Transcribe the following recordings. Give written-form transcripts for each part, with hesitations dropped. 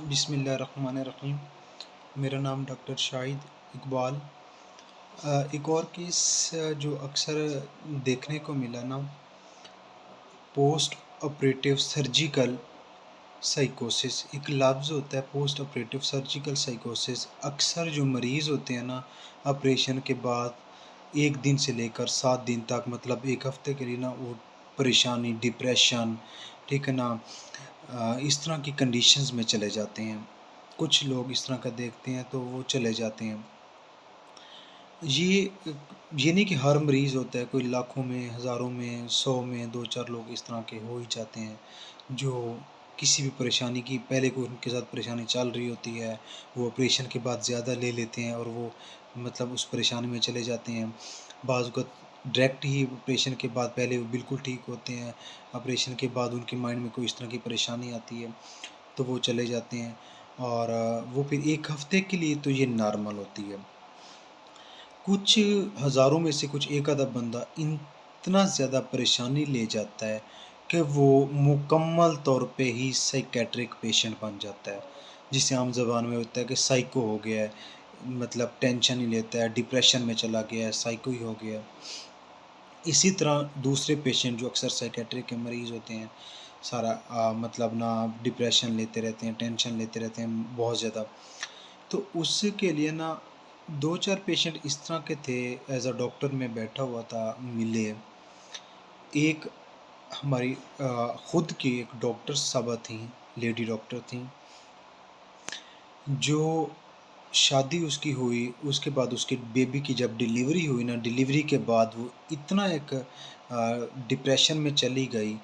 بسم اللہ الرحمن الرحیم۔ میرا نام ڈاکٹر شاہد اقبال۔ ایک اور کیس جو اکثر دیکھنے کو ملا نا، پوسٹ آپریٹیو سرجیکل سائیکوسس ایک لفظ ہوتا ہے، پوسٹ آپریٹیو سرجیکل سائیکوسس۔ اکثر جو مریض ہوتے ہیں نا، آپریشن کے بعد 1 دن سے لے کر 7 دن تک، مطلب 1 ہفتے کے لیے نا، وہ پریشانی، ڈپریشن، ٹھیک ہے نا، اس طرح کی کنڈیشنز میں چلے جاتے ہیں۔ کچھ لوگ اس طرح کا دیکھتے ہیں تو وہ چلے جاتے ہیں۔ یہ نہیں کہ ہر مریض ہوتا ہے، کوئی لاکھوں میں، ہزاروں میں، 100 میں 2-4 لوگ اس طرح کے ہو ہی جاتے ہیں، جو کسی بھی پریشانی کی، پہلے کوئی ان کے ساتھ پریشانی چل رہی ہوتی ہے، وہ آپریشن کے بعد زیادہ لے لیتے ہیں اور وہ مطلب اس پریشانی میں چلے جاتے ہیں۔ بعض اوقات ڈائریکٹ ہی آپریشن کے بعد، پہلے وہ بالکل ٹھیک ہوتے ہیں، آپریشن کے بعد ان کے مائنڈ میں کوئی اس طرح کی پریشانی آتی ہے تو وہ چلے جاتے ہیں، اور وہ پھر 1 ہفتے کے لیے تو یہ نارمل ہوتی ہے۔ کچھ ہزاروں میں سے کچھ ایک آدھا بندہ اتنا زیادہ پریشانی لے جاتا ہے کہ وہ مکمل طور پہ ہی سائیکیٹرک پیشنٹ بن جاتا ہے، جسے عام زبان میں ہوتا ہے کہ سائیکو ہو گیا ہے، مطلب ٹینشن ہی لیتا ہے، ڈپریشن میں چلا گیا ہے، سائیکو ہی ہو گیا ہے۔ اسی طرح دوسرے پیشنٹ جو اکثر سائیکیٹرک کے مریض ہوتے ہیں، سارا مطلب نا ڈپریشن لیتے رہتے ہیں، ٹینشن لیتے رہتے ہیں بہت زیادہ، تو اس کے لیے نا 2-4 پیشنٹ اس طرح کے تھے، ایز اے ڈاکٹر میں بیٹھا ہوا تھا، ملے۔ ایک ہماری خود کی ایک ڈاکٹر صاحبہ تھیں، لیڈی ڈاکٹر تھیں، جو شادی اس کی ہوئی، اس کے بعد اس کی بیبی کی جب ڈیلیوری ہوئی نا، ڈیلیوری کے بعد وہ اتنا ایک ڈپریشن میں چلی گئی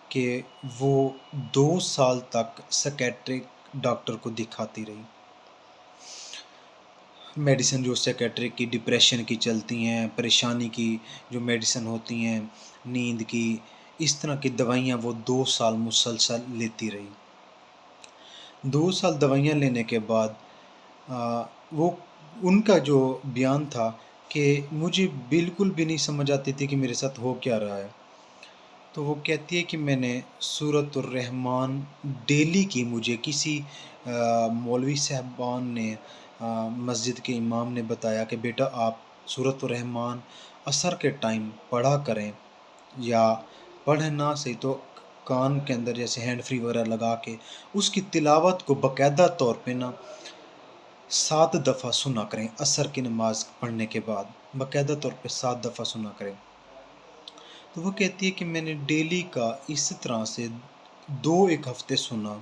کہ وہ 2 سال تک سائیکیٹرک ڈاکٹر کو دکھاتی رہی۔ میڈیسن جو سائیکیٹرک کی، ڈپریشن کی چلتی ہیں، پریشانی کی جو میڈیسن ہوتی ہیں، نیند کی، اس طرح کی دوائیاں وہ 2 سال مسلسل لیتی رہی۔ 2 سال دوائیاں لینے کے بعد وہ ان کا جو بیان تھا کہ مجھے بالکل بھی نہیں سمجھ آتی تھی کہ میرے ساتھ ہو کیا رہا ہے۔ تو وہ کہتی ہے کہ میں نے سورۃ الرحمن ڈیلی کی، مجھے کسی مولوی صاحبان نے، مسجد کے امام نے بتایا کہ بیٹا آپ سورۃ الرحمن عصر کے ٹائم پڑھا کریں، یا پڑھیں نہ صحیح تو کان کے اندر جیسے ہینڈ فری وغیرہ لگا کے اس کی تلاوت کو باقاعدہ طور پہ نا 7 دفعہ سنا کریں، عصر کی نماز پڑھنے کے بعد باقاعدہ طور پہ 7 دفعہ سنا کریں۔ تو وہ کہتی ہے کہ میں نے ڈیلی کا اس طرح سے 1 ہفتے سنا،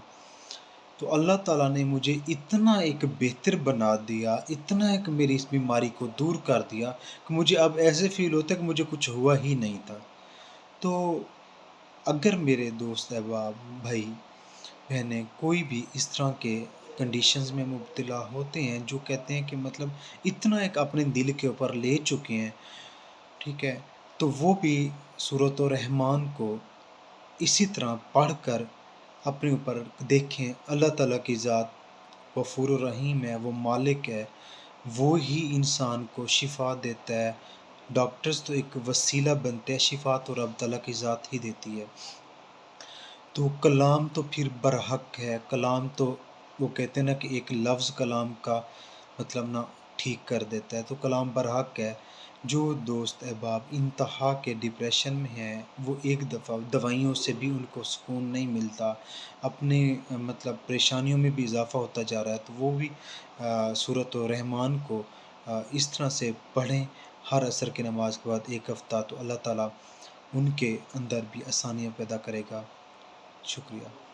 تو اللہ تعالیٰ نے مجھے اتنا ایک بہتر بنا دیا، اتنا ایک میری اس بیماری کو دور کر دیا کہ مجھے اب ایسے فیل ہوتا ہے کہ مجھے کچھ ہوا ہی نہیں تھا۔ تو اگر میرے دوست احباب، بھائی بہنیں، کوئی بھی اس طرح کے کنڈیشنز میں مبتلا ہوتے ہیں، جو کہتے ہیں کہ مطلب اتنا ایک اپنے دل کے اوپر لے چکے ہیں، ٹھیک ہے، تو وہ بھی سورۃ الرحمن کو اسی طرح پڑھ کر اپنے اوپر دیکھیں۔ اللہ تعالیٰ کی ذات غفور الرحیم ہے، وہ مالک ہے، وہ ہی انسان کو شفا دیتا ہے۔ ڈاکٹرز تو ایک وسیلہ بنتے ہیں، شفا تو رب تعالیٰ کی ذات ہی دیتی ہے۔ تو کلام تو پھر برحق ہے، کلام تو وہ کہتے ہیں نا کہ ایک لفظ کلام کا مطلب نا ٹھیک کر دیتا ہے، تو کلام برحق ہے۔ جو دوست احباب انتہا کے ڈپریشن میں ہیں، وہ ایک دفعہ دوائیوں سے بھی ان کو سکون نہیں ملتا، اپنے مطلب پریشانیوں میں بھی اضافہ ہوتا جا رہا ہے، تو وہ بھی سورۃ الرحمن کو اس طرح سے پڑھیں ہر عصر کی نماز کے بعد 1 ہفتہ، تو اللہ تعالیٰ ان کے اندر بھی آسانیاں پیدا کرے گا۔ شکریہ۔